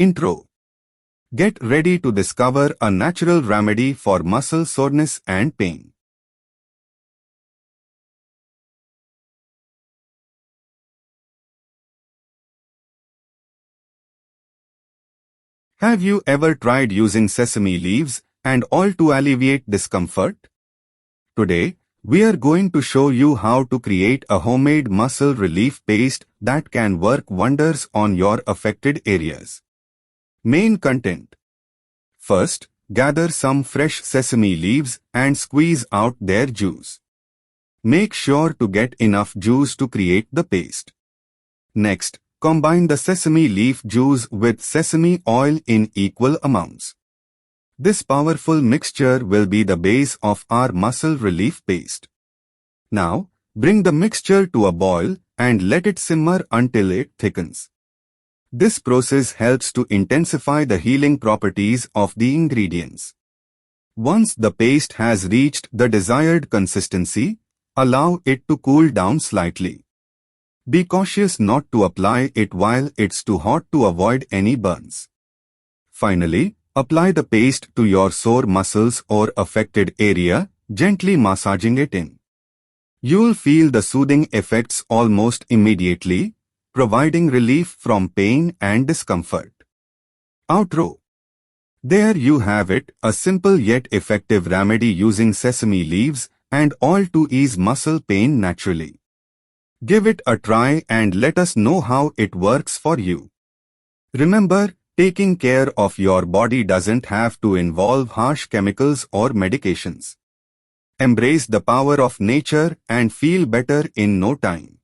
Intro. Get ready to discover a natural remedy for muscle soreness and pain. Have you ever tried using sesame leaves and oil to alleviate discomfort? Today, we are going to show you how to create a homemade muscle relief paste that can work wonders on your affected areas. Main content. First, gather some fresh sesame leaves and squeeze out their juice. Make sure to get enough juice to create the paste. Next, combine the sesame leaf juice with sesame oil in equal amounts. This powerful mixture will be the base of our muscle relief paste. Now, bring the mixture to a boil and let it simmer until it thickens. This process helps to intensify the healing properties of the ingredients. Once the paste has reached the desired consistency, allow it to cool down slightly. Be cautious not to apply it while it's too hot to avoid any burns. Finally, apply the paste to your sore muscles or affected area, gently massaging it in. You'll feel the soothing effects almost immediately, providing relief from pain and discomfort. Outro. There you have it, a simple yet effective remedy using sesame leaves and oil to ease muscle pain naturally. Give it a try and let us know how it works for you. Remember, taking care of your body doesn't have to involve harsh chemicals or medications. Embrace the power of nature and feel better in no time.